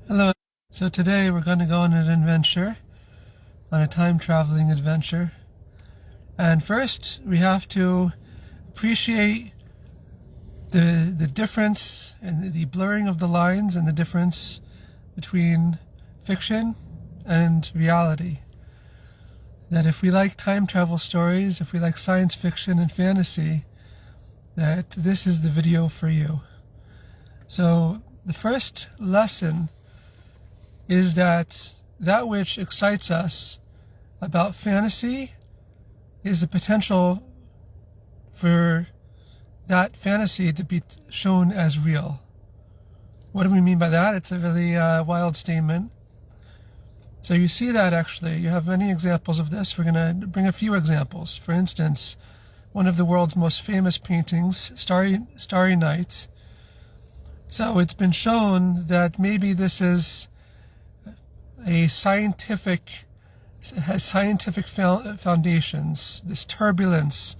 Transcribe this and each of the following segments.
Hello. So today we're going to go on an adventure, on a time-traveling adventure. And first we have to appreciate the difference and the blurring of the lines and the difference between fiction and reality. That if we like time travel stories, if we like science fiction and fantasy, that this is the video for you. So the first lesson is that which excites us about fantasy is the potential for that fantasy to be shown as real. What do we mean by that? It's a really wild statement. So you see that actually. You have many examples of this. We're going to bring a few examples. For instance, one of the world's most famous paintings, Starry Night. So it's been shown that maybe this is has scientific foundations. This turbulence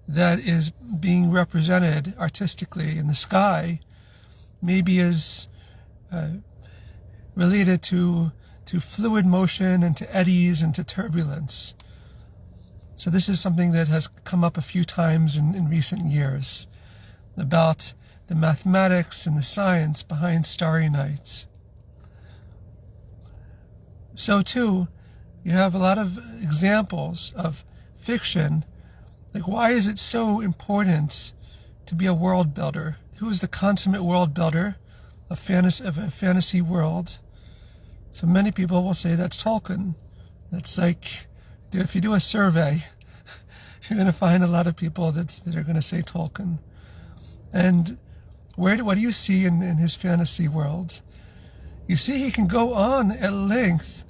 that is being represented artistically in the sky maybe is related to fluid motion and to eddies and to turbulence. So this is something that has come up a few times in recent years about the mathematics and the science behind Starry Night. So too, you have a lot of examples of fiction. Like, why is it so important to be a world builder? Who is the consummate world builder of a fantasy world? So many people will say that's Tolkien. That's like, if you do a survey, you're going to find a lot of people that are going to say Tolkien. And what do you see in his fantasy world? You see he can go on at length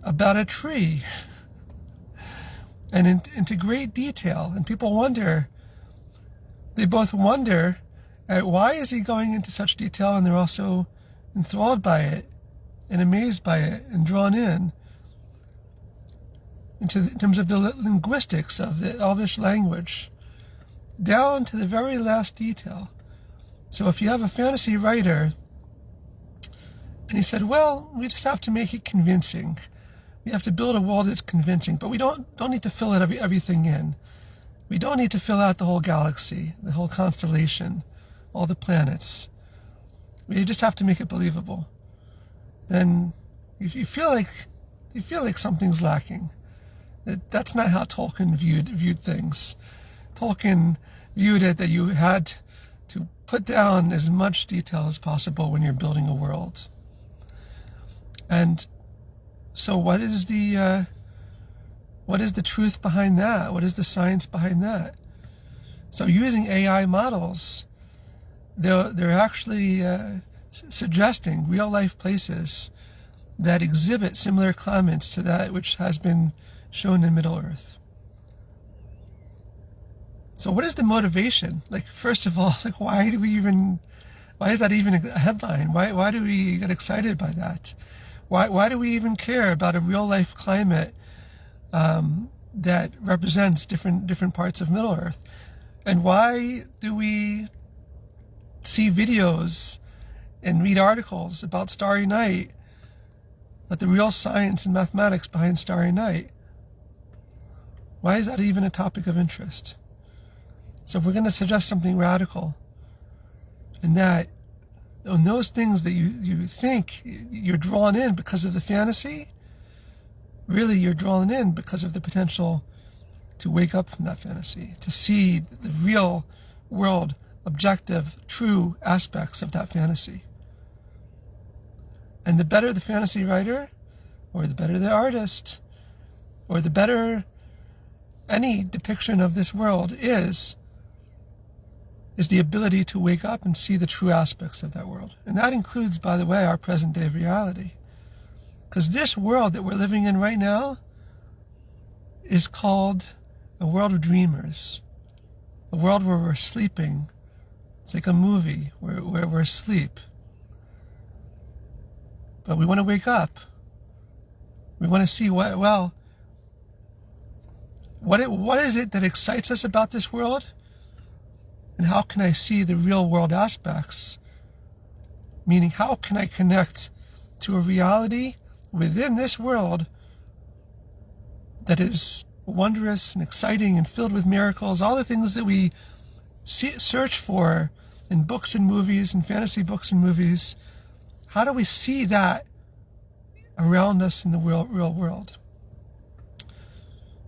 about a tree and into great detail. And people they both wonder at why is he going into such detail, and they're also enthralled by it and amazed by it and drawn in terms of the linguistics of the Elvish language, down to the very last detail. So if you have a fantasy writer, and he said, well, we just have to make it convincing. We have to build a world that's convincing, but we don't need to fill everything in. We don't need to fill out the whole galaxy, the whole constellation, all the planets. We just have to make it believable. Then you feel like something's lacking. That's not how Tolkien viewed things. Tolkien viewed it that you had to put down as much detail as possible when you're building a world. And so what is the truth behind that? What is the science behind that? So using AI models, they're actually suggesting real-life places that exhibit similar climates to that which has been shown in Middle-earth. So what is the motivation? Like, first of all, like, why is that even a headline? Why do we get excited by that? Why do we even care about a real-life climate that represents different parts of Middle-earth? And why do we see videos and read articles about Starry Night, but the real science and mathematics behind Starry Night? Why is that even a topic of interest? So if we're going to suggest something radical, in that on those things that you think you're drawn in because of the fantasy, really you're drawn in because of the potential to wake up from that fantasy, to see the real world, objective, true aspects of that fantasy. And the better the fantasy writer, or the better the artist, or the better any depiction of this world is the ability to wake up and see the true aspects of that world. And that includes, by the way, our present day reality. Because this world that we're living in right now is called a world of dreamers. A world where we're sleeping. It's like a movie where we're asleep. But we want to wake up. We want to see what is it that excites us about this world? And how can I see the real world aspects? Meaning, how can I connect to a reality within this world that is wondrous and exciting and filled with miracles, all the things that we search for in books and movies and fantasy books and movies. How do we see that around us in the real world?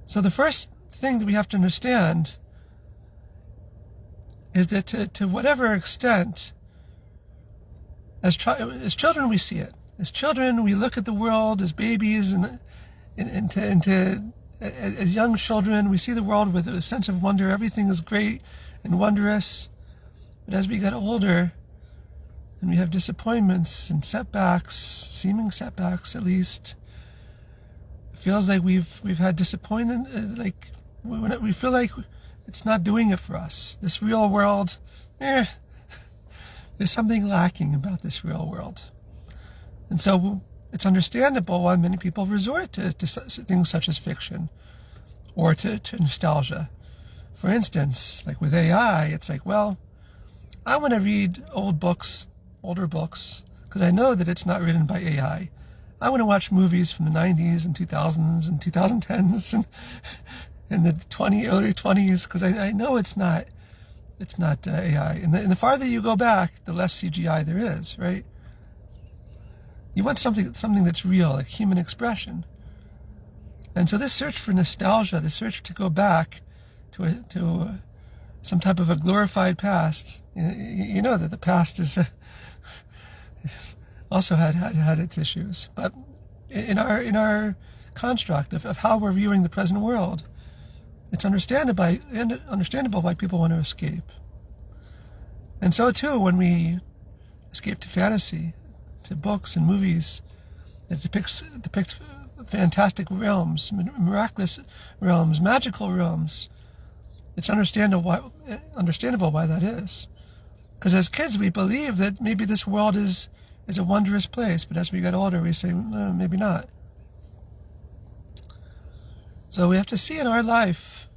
So the first thing that we have to understand is that to whatever extent, as children we see it. As children we look at the world, as babies and as young children we see the world with a sense of wonder. Everything is great and wondrous. But as we get older and we have disappointments and setbacks, seeming setbacks at least, it feels like we've had disappointment, like we feel like it's not doing it for us. This real world, there's something lacking about this real world. And so it's understandable why many people resort to things such as fiction or to nostalgia. For instance, like with AI, it's like, well, I want to read older books, because I know that it's not written by AI. I want to watch movies from the 90s and 2000s and 2010s and in the early 20s, because I know it's not AI. And the farther you go back, the less CGI there is, right? You want something that's real, like human expression. And so this search for nostalgia, the search to go back to some type of a glorified past, you know that the past is also had its issues. But in our construct of how we're viewing the present world, it's understandable why people want to escape. And so too, when we escape to fantasy, to books and movies that depict fantastic realms, miraculous realms, magical realms, it's understandable why that is. Because as kids, we believe that maybe this world is a wondrous place, but as we get older, we say, maybe not. So we have to see in our life,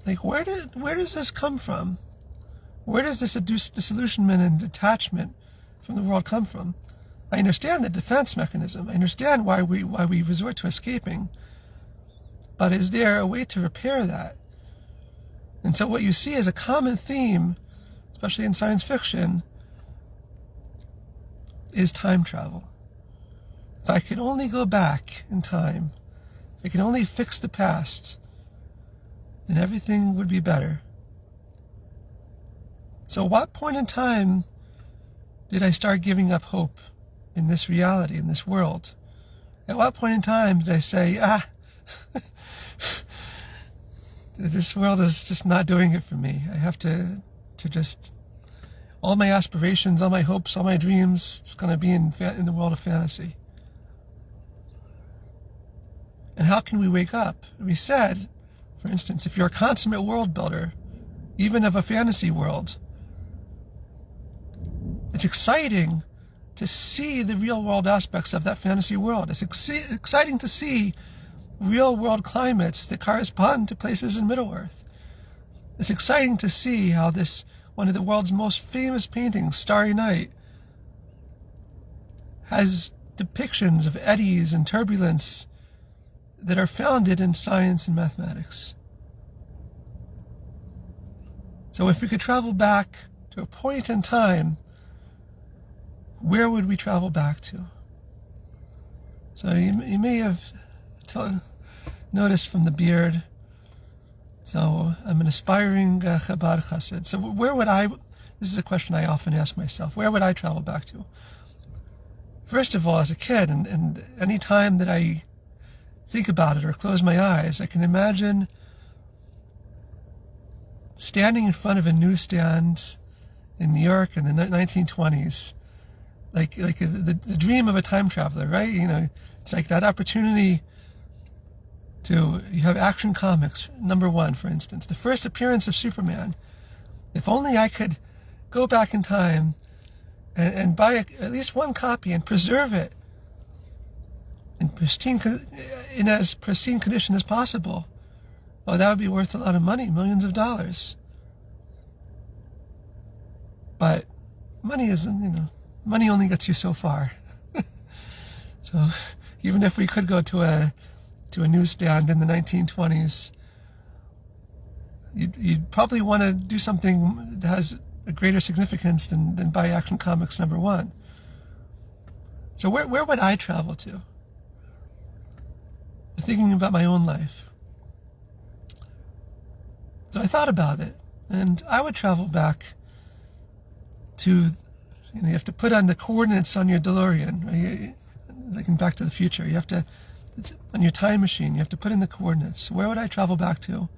like, where does this come from? Where does this disillusionment and detachment from the world come from? I understand the defense mechanism. I understand why we resort to escaping. But is there a way to repair that? And so what you see as a common theme, especially in science fiction, is time travel. If I could only go back in time, if I could only fix the past, then everything would be better. So at what point in time did I start giving up hope in this reality, in this world? At what point in time did I say, this world is just not doing it for me. I have to just, all my aspirations, all my hopes, all my dreams, it's going to be in the world of fantasy. And how can we wake up? We said, for instance, if you're a consummate world builder, even of a fantasy world, it's exciting to see the real world aspects of that fantasy world. It's exciting to see real world climates that correspond to places in Middle-earth. It's exciting to see how one of the world's most famous paintings, Starry Night, has depictions of eddies and turbulence that are founded in science and mathematics. So if we could travel back to a point in time, where would we travel back to? So you may have noticed from the beard, so I'm an aspiring Chabad Chassid. So this is a question I often ask myself, where would I travel back to? First of all, as a kid, and any time that I think about it or close my eyes, I can imagine standing in front of a newsstand in New York in the 1920s, like the dream of a time traveler, right? You know, it's like that opportunity you have Action Comics #1, for instance, the first appearance of Superman. If only I could go back in time and buy at least one copy and preserve it in as pristine condition as possible. Oh, that would be worth a lot of money, millions of dollars. But money isn't, money only gets you so far. So even if we could go to a newsstand in the 1920s, you'd probably want to do something that has a greater significance than buy Action Comics #1. So where would I travel to? Thinking about my own life. So I thought about it, and I would travel back to, you have to put on the coordinates on your DeLorean, right? Like in Back to the Future. You have to, on your time machine, you have to put in the coordinates. Where would I travel back to?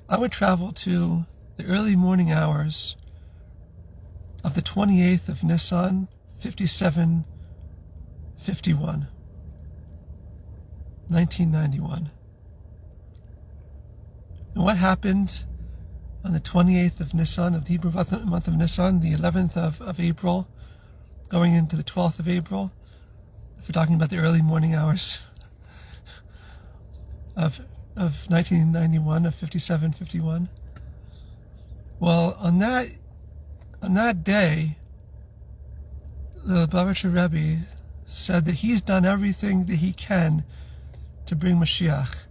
I would travel to the early morning hours of the 28th of Nisan, 5751, 1991. And what happened on the 28th of Nisan, of the Hebrew month of Nisan, the 11th of April, going into the 12th of April, if we're talking about the early morning hours of 1991, of 5751. Well, on that day, the Lubavitcher Rebbe said that he's done everything that he can to bring Mashiach,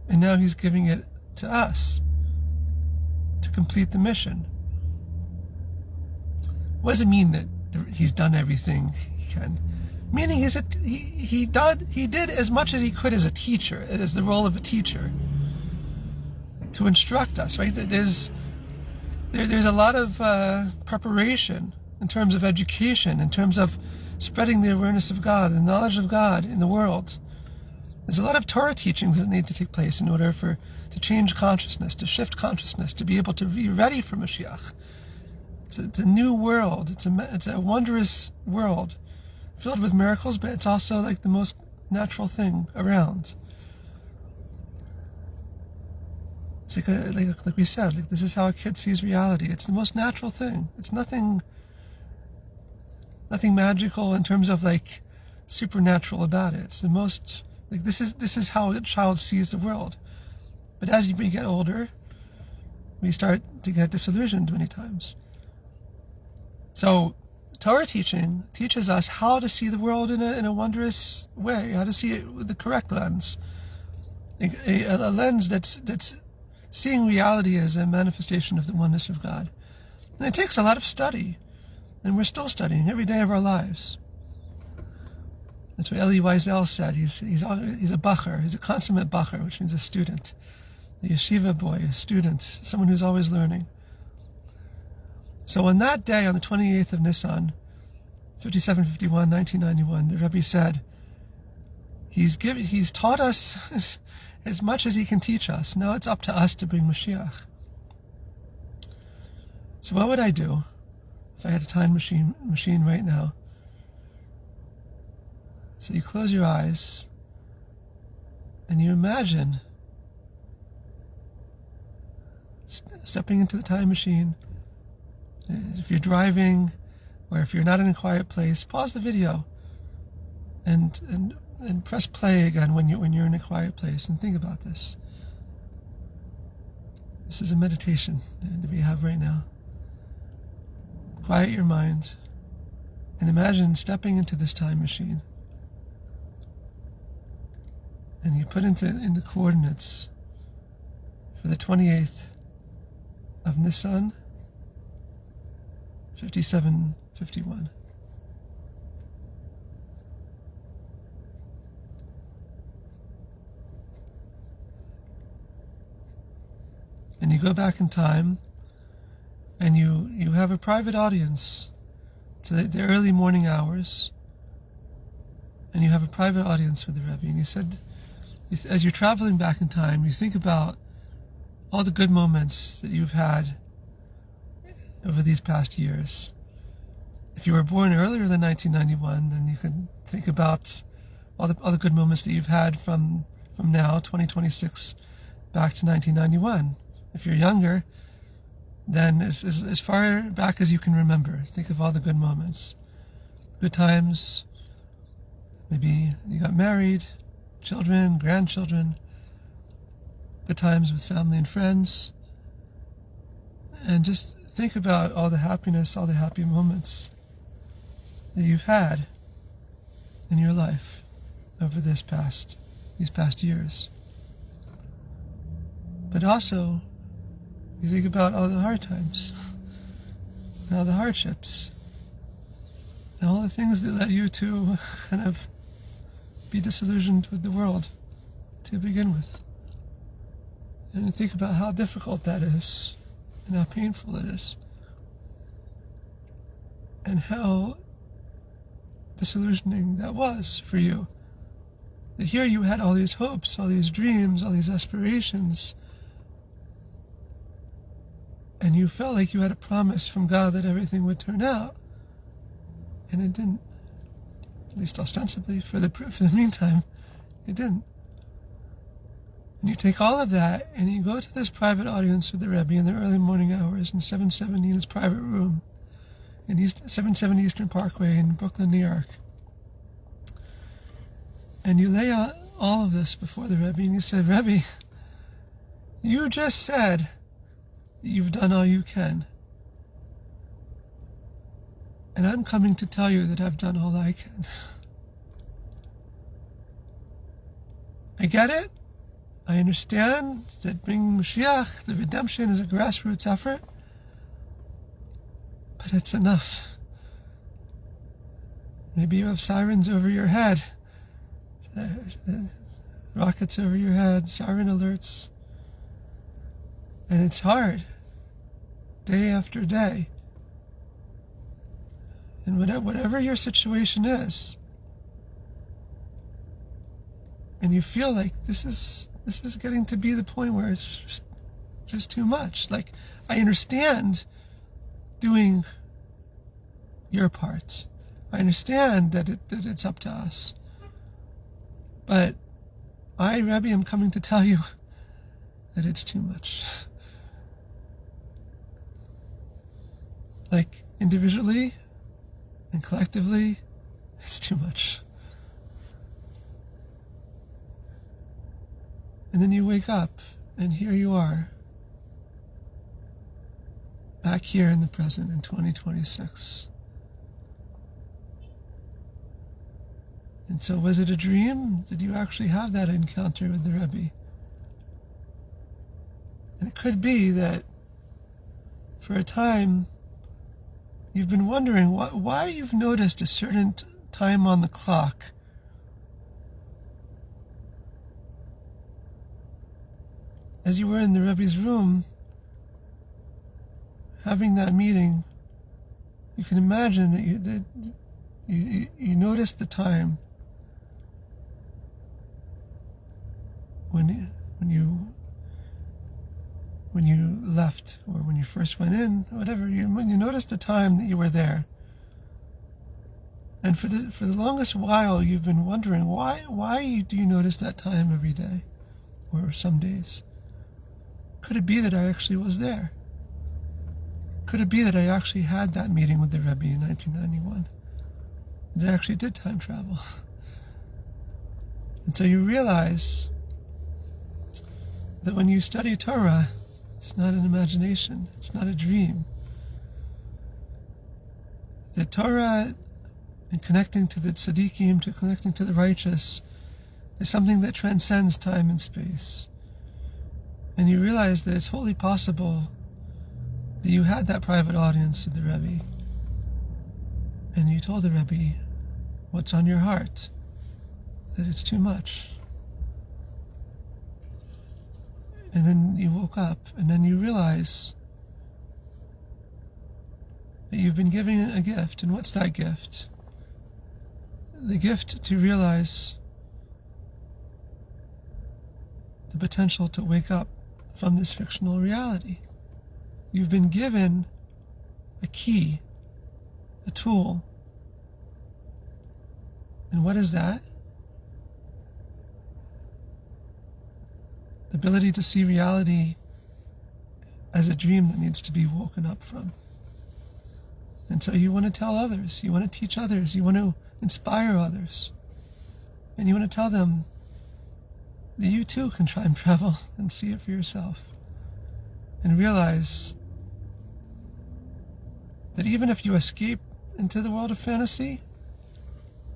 and now he's giving it to us to complete the mission. What does it mean that he's done everything he can? Meaning he did as much as he could as a teacher, as the role of a teacher, to instruct us, right? There's a lot of preparation in terms of education, in terms of spreading the awareness of God, the knowledge of God in the world. There's a lot of Torah teachings that need to take place in order to change consciousness, to shift consciousness, to be able to be ready for Mashiach. It's a new world. It's a wondrous world, filled with miracles, but it's also like the most natural thing around. It's like we said, like this is how a kid sees reality. It's the most natural thing. It's nothing magical in terms of like supernatural about it. It's the most like this is how a child sees the world. But as we get older, we start to get disillusioned many times. So Torah teaching teaches us how to see the world in a wondrous way, how to see it with the correct lens, a lens that's seeing reality as a manifestation of the oneness of God. And it takes a lot of study, and we're still studying every day of our lives. That's what Elie Wiesel said. He's a bacher. He's a consummate bacher, which means a student, a yeshiva boy, a student, someone who's always learning. So on that day, on the 28th of Nisan, 5751, 1991, the Rebbe said, he's taught us as much as he can teach us. Now it's up to us to bring Mashiach. So what would I do if I had a time machine right now? So you close your eyes and you imagine stepping into the time machine. If you're driving, or if you're not in a quiet place, pause the video and press play again when you're in a quiet place, and think about this. This is a meditation that we have right now. Quiet your mind and imagine stepping into this time machine. And you put in the coordinates for the 28th of Nisan, 5751. And you go back in time, and you have a private audience to the early morning hours, and you have a private audience with the Rebbe. And you said, as you're traveling back in time, you think about all the good moments that you've had over these past years. If you were born earlier than 1991, then you can think about all the good moments that you've had from now, 2026, back to 1991. If you're younger, then as far back as you can remember, think of all the good moments. Good times, maybe you got married, children, grandchildren, good times with family and friends, and just think about all the happiness, all the happy moments that you've had. in your life over these past years. But also, you think about all the hard times, and all the hardships, and all the things that led you to kind of be disillusioned with the world to begin with. And you think about how difficult that is, and how painful it is, and how disillusioning that was for you. That here you had all these hopes, all these dreams, all these aspirations, and you felt like you had a promise from God that everything would turn out, and it didn't. At least ostensibly, for the meantime, it didn't. And you take all of that, and you go to this private audience with the Rebbe in the early morning hours in 770 in his private room, in 770 Eastern Parkway in Brooklyn, New York. And you lay out all of this before the Rebbe, and you say, Rebbe, you just said that you've done all you can. And I'm coming to tell you that I've done all I can. I get it. I understand that bringing Mashiach, the redemption, is a grassroots effort. But it's enough. Maybe you have sirens over your head. Rockets over your head, siren alerts. And it's hard. Day after day. And whatever your situation is, and you feel like this is getting to be the point where it's just too much. Like, I understand doing your part. I understand that it's up to us. But I, Rebbe, am coming to tell you that it's too much. Like, individually and collectively, it's too much. And then you wake up, and here you are, back here in the present in 2026. And so was it a dream? Did you actually have that encounter with the Rebbe? And it could be that for a time you've been wondering why you've noticed a certain time on the clock as you were in the Rebbe's room having that meeting. You can imagine that you noticed the time when you left, or when you first went in, whatever, when you noticed the time that you were there. And for the longest while you've been wondering why do you notice that time every day, or some days? Could it be that I actually was there? Could it be that I actually had that meeting with the Rebbe in 1991? That I actually did time travel? And so you realize that when you study Torah, it's not an imagination, it's not a dream. The Torah, and connecting to the tzaddikim, to connecting to the righteous, is something that transcends time and space. And you realize that it's wholly possible that you had that private audience with the Rebbe, and you told the Rebbe what's on your heart, that it's too much. And then you woke up, and then you realize that you've been given a gift. And what's that gift? The gift to realize the potential to wake up from this fictional reality. You've been given a key, a tool. And what is that? The ability to see reality as a dream that needs to be woken up from. And so you want to tell others, you want to teach others, you want to inspire others, and you want to tell them that you too can time travel and see it for yourself, and realize that even if you escape into the world of fantasy,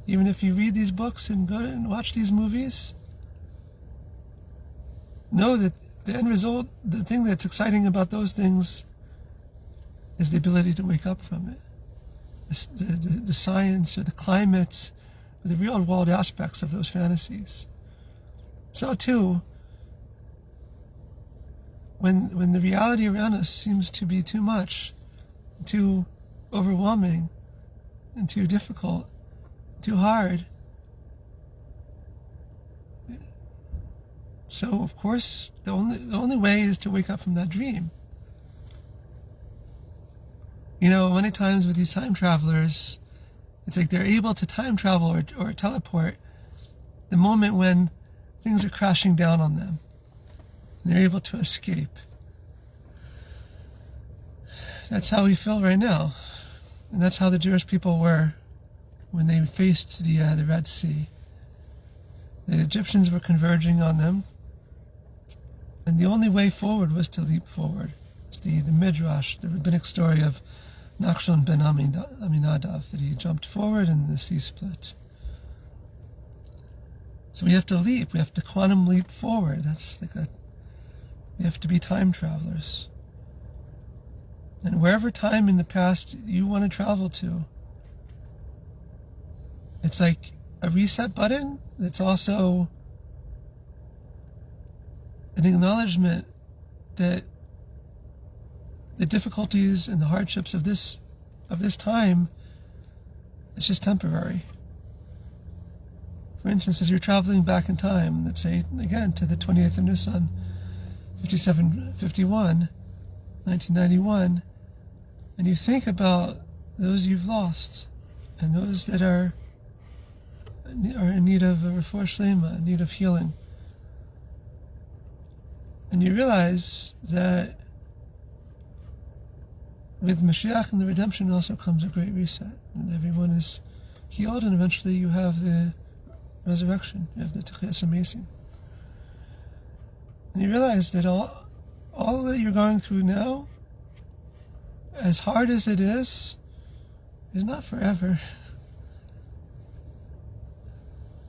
even if you read these books and go and watch these movies, know that the end result, the thing that's exciting about those things, is the ability to wake up from it. The science or the climate, or the real world aspects of those fantasies. So too, when the reality around us seems to be too much, too overwhelming, and too difficult, too hard. So of course, the only way is to wake up from that dream. You know, many times with these time travelers, it's like they're able to time travel or teleport the moment when things are crashing down on them. And they're able to escape. That's how we feel right now. And that's how the Jewish people were when they faced the Red Sea. The Egyptians were converging on them, and the only way forward was to leap forward. It's the Midrash, the rabbinic story of Nachshon ben Aminadav, that he jumped forward and the sea split. So we have to leap, we have to quantum leap forward. That's like we have to be time travelers. And wherever time in the past you want to travel to, it's like a reset button that's also an acknowledgement that the difficulties and the hardships of this time is just temporary. For instance, as you're traveling back in time, let's say again to the 28th of Nisan, 5751, 1991, and you think about those you've lost and those that are in need of a refuah shlema, in need of healing. And you realize that with Mashiach and the redemption also comes a great reset. And everyone is healed, and eventually you have the resurrection, you have the Techiyas HaMesim. And you realize that all that you're going through now, as hard as it is not forever.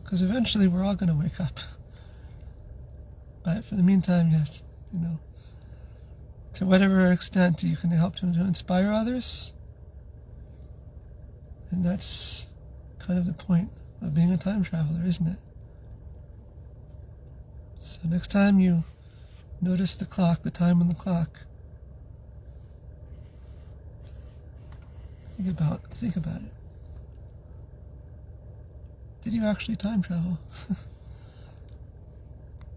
Because eventually we're all going to wake up. But for the meantime, you have to, to whatever extent you can help to inspire others. And that's kind of the point of being a time traveler, isn't it? So next time you notice the clock, the time on the clock, think about it. Did you actually time travel?